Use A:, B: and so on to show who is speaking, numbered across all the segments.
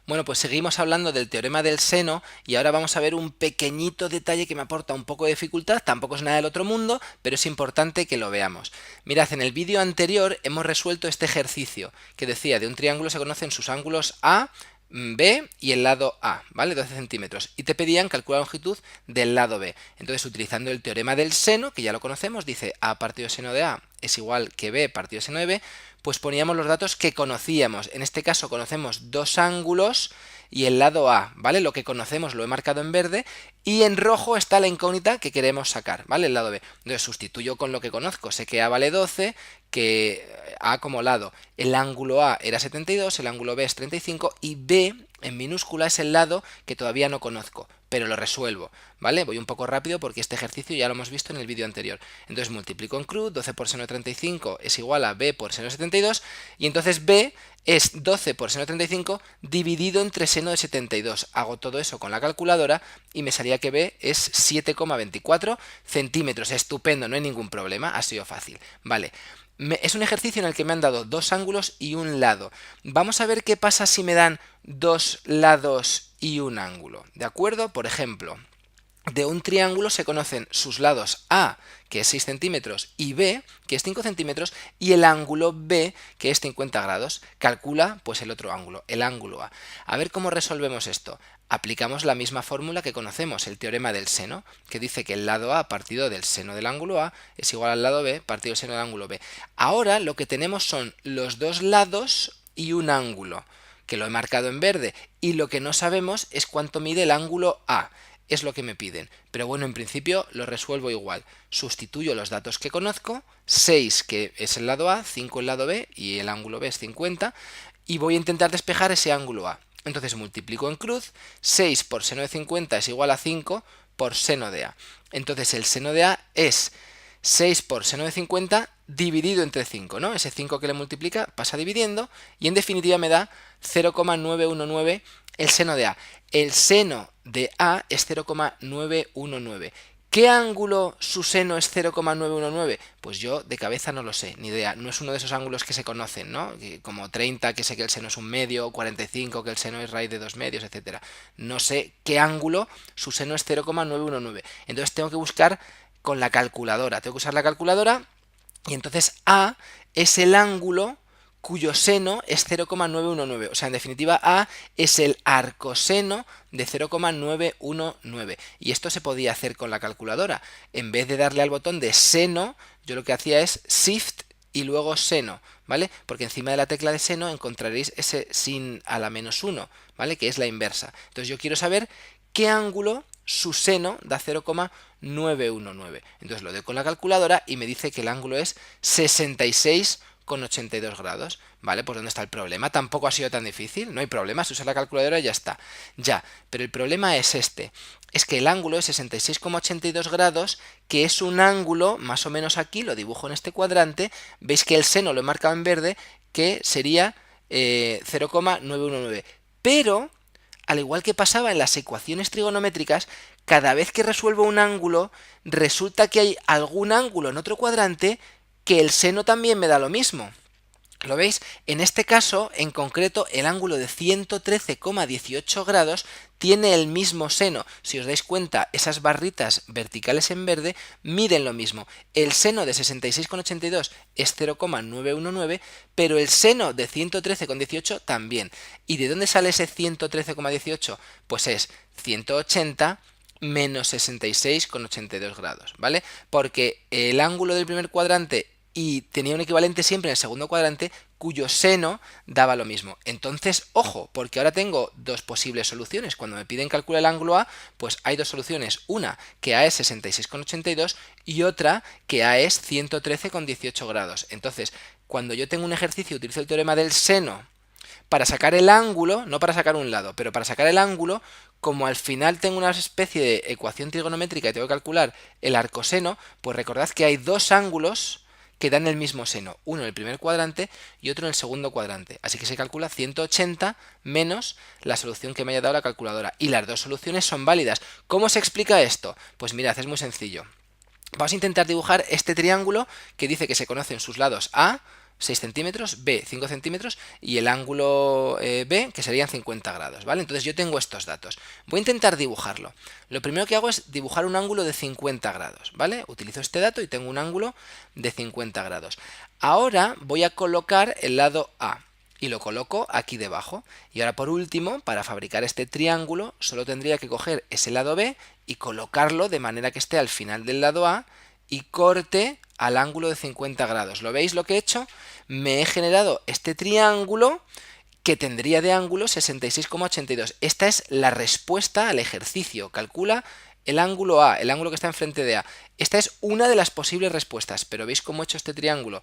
A: Bueno, pues seguimos hablando del teorema del seno y ahora vamos a ver un pequeñito detalle que me aporta un poco de dificultad, tampoco es nada del otro mundo, pero es importante que lo veamos. Mirad, en el vídeo anterior hemos resuelto este ejercicio que decía de un triángulo se conocen sus ángulos A, B y el lado A, ¿vale? 12 centímetros. Y te pedían calcular la longitud del lado B. Entonces, utilizando el teorema del seno, que ya lo conocemos, dice A partido seno de A es igual que B partido seno de B, pues poníamos los datos que conocíamos. En este caso conocemos dos ángulos y el lado A, ¿vale? Lo que conocemos lo he marcado en verde y en rojo está la incógnita que queremos sacar, ¿vale? El lado B. Entonces sustituyo con lo que conozco. Sé que A vale 12, que A como lado. El ángulo A era 72, el ángulo B es 35 y B en minúscula es el lado que todavía no conozco, pero lo resuelvo, ¿vale? Voy un poco rápido porque este ejercicio ya lo hemos visto en el vídeo anterior. Entonces multiplico en cruz, 12 por seno de 35 es igual a B por seno de 72 y entonces B es 12 por seno de 35 dividido entre seno de 72. Hago todo eso con la calculadora y me salía que B es 7,24 centímetros. Estupendo, no hay ningún problema, ha sido fácil. Vale. Es un ejercicio en el que me han dado dos ángulos y un lado. Vamos a ver qué pasa si me dan dos lados y un ángulo. ¿De acuerdo? Por ejemplo, de un triángulo se conocen sus lados A, que es 6 centímetros, y B, que es 5 centímetros, y el ángulo B, que es 50 grados. Calcula, pues, el otro ángulo, el ángulo A. A ver cómo resolvemos esto. Aplicamos la misma fórmula que conocemos, el teorema del seno, que dice que el lado A partido del seno del ángulo A es igual al lado B partido del seno del ángulo B. Ahora lo que tenemos son los dos lados y un ángulo, que lo he marcado en verde, y lo que no sabemos es cuánto mide el ángulo A. Es lo que me piden, pero bueno, en principio lo resuelvo igual. Sustituyo los datos que conozco, 6 que es el lado A, 5 el lado B y el ángulo B es 50, y voy a intentar despejar ese ángulo A. Entonces multiplico en cruz, 6 por seno de 50 es igual a 5 por seno de A. Entonces el seno de A es 6 por seno de 50 dividido entre 5, ¿no? Ese 5 que le multiplica pasa dividiendo y en definitiva me da 0,919 el seno de A. El seno de A es 0,919. ¿Qué ángulo su seno es 0,919? Pues yo de cabeza no lo sé, ni idea. No es uno de esos ángulos que se conocen, ¿no? Como 30, que sé que el seno es un medio, 45, que el seno es raíz de dos medios, etcétera. No sé qué ángulo su seno es 0,919. Entonces tengo que buscar con la calculadora. Tengo que usar la calculadora y entonces A es el ángulo cuyo seno es 0,919. O sea, en definitiva, A es el arcoseno de 0,919. Y esto se podía hacer con la calculadora. En vez de darle al botón de seno, yo lo que hacía es Shift y luego seno, ¿vale? Porque encima de la tecla de seno encontraréis ese sin a la menos 1, ¿vale? Que es la inversa. Entonces yo quiero saber qué ángulo su seno da 0,919. Entonces lo doy con la calculadora y me dice que el ángulo es 66,82 grados. Vale, pues ¿dónde está el problema? Tampoco ha sido tan difícil, no hay problema, se usa la calculadora y ya está. Ya, pero el problema es este, es que el ángulo es 66,82 grados, que es un ángulo, más o menos aquí, lo dibujo en este cuadrante, veis que el seno lo he marcado en verde, que sería 0,919. Pero al igual que pasaba en las ecuaciones trigonométricas, cada vez que resuelvo un ángulo, resulta que hay algún ángulo en otro cuadrante que el seno también me da lo mismo. ¿Lo veis? En este caso, en concreto, el ángulo de 113,18 grados tiene el mismo seno. Si os dais cuenta, esas barritas verticales en verde miden lo mismo. El seno de 66,82 es 0,919, pero el seno de 113,18 también. ¿Y de dónde sale ese 113,18? Pues es 180 menos 66,82 grados, ¿vale? Porque el ángulo del primer cuadrante y tenía un equivalente siempre en el segundo cuadrante cuyo seno daba lo mismo. Entonces, ojo, porque ahora tengo dos posibles soluciones. Cuando me piden calcular el ángulo A, pues hay dos soluciones. Una, que A es 66,82 y otra, que A es 113,18 grados. Entonces, cuando yo tengo un ejercicio, utilizo el teorema del seno para sacar el ángulo, no para sacar un lado, pero para sacar el ángulo, como al final tengo una especie de ecuación trigonométrica y tengo que calcular el arcoseno, pues recordad que hay dos ángulos que dan el mismo seno, uno en el primer cuadrante y otro en el segundo cuadrante. Así que se calcula 180 menos la solución que me haya dado la calculadora. Y las dos soluciones son válidas. ¿Cómo se explica esto? Pues mirad, es muy sencillo. Vamos a intentar dibujar este triángulo que dice que se conocen sus lados A, 6 centímetros, B 5 centímetros y el ángulo B que serían 50 grados, ¿vale? Entonces yo tengo estos datos. Voy a intentar dibujarlo. Lo primero que hago es dibujar un ángulo de 50 grados, ¿vale? Utilizo este dato y tengo un ángulo de 50 grados. Ahora voy a colocar el lado A y lo coloco aquí debajo. Y ahora por último, para fabricar este triángulo, solo tendría que coger ese lado B y colocarlo de manera que esté al final del lado A y corte al ángulo de 50 grados. ¿Lo veis lo que he hecho? Me he generado este triángulo que tendría de ángulo 66,82. Esta es la respuesta al ejercicio. Calcula el ángulo A, el ángulo que está enfrente de A. Esta es una de las posibles respuestas, pero ¿veis cómo he hecho este triángulo?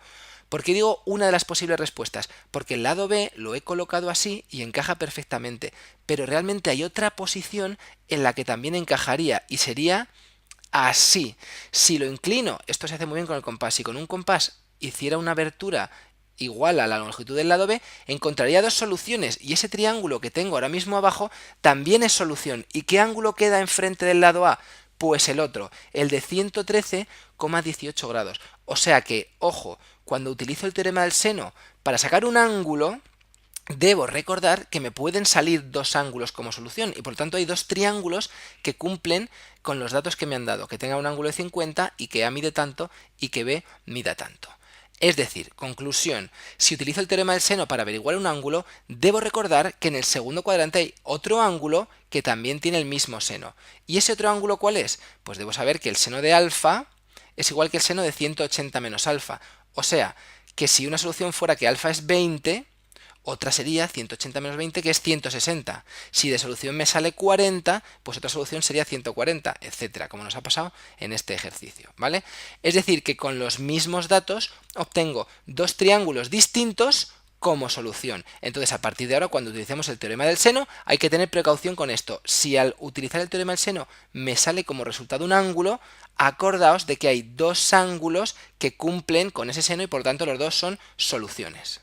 A: ¿Por qué digo una de las posibles respuestas? Porque el lado B lo he colocado así y encaja perfectamente, pero realmente hay otra posición en la que también encajaría y sería así. Si lo inclino, esto se hace muy bien con el compás, si con un compás hiciera una abertura igual a la longitud del lado B, encontraría dos soluciones y ese triángulo que tengo ahora mismo abajo también es solución. ¿Y qué ángulo queda enfrente del lado A? Pues el otro, el de 113,18 grados. O sea que, ojo, cuando utilizo el teorema del seno para sacar un ángulo, debo recordar que me pueden salir dos ángulos como solución y por lo tanto hay dos triángulos que cumplen con los datos que me han dado, que tenga un ángulo de 50 y que A mide tanto y que B mida tanto. Es decir, conclusión, si utilizo el teorema del seno para averiguar un ángulo, debo recordar que en el segundo cuadrante hay otro ángulo que también tiene el mismo seno. ¿Y ese otro ángulo cuál es? Pues debo saber que el seno de alfa es igual que el seno de 180 menos alfa. O sea, que si una solución fuera que alfa es 20, otra sería 180 menos 20, que es 160. Si de solución me sale 40, pues otra solución sería 140, etcétera, como nos ha pasado en este ejercicio, ¿vale? Es decir, que con los mismos datos obtengo dos triángulos distintos como solución. Entonces, a partir de ahora, cuando utilicemos el teorema del seno, hay que tener precaución con esto. Si al utilizar el teorema del seno me sale como resultado un ángulo, acordaos de que hay dos ángulos que cumplen con ese seno y por lo tanto los dos son soluciones.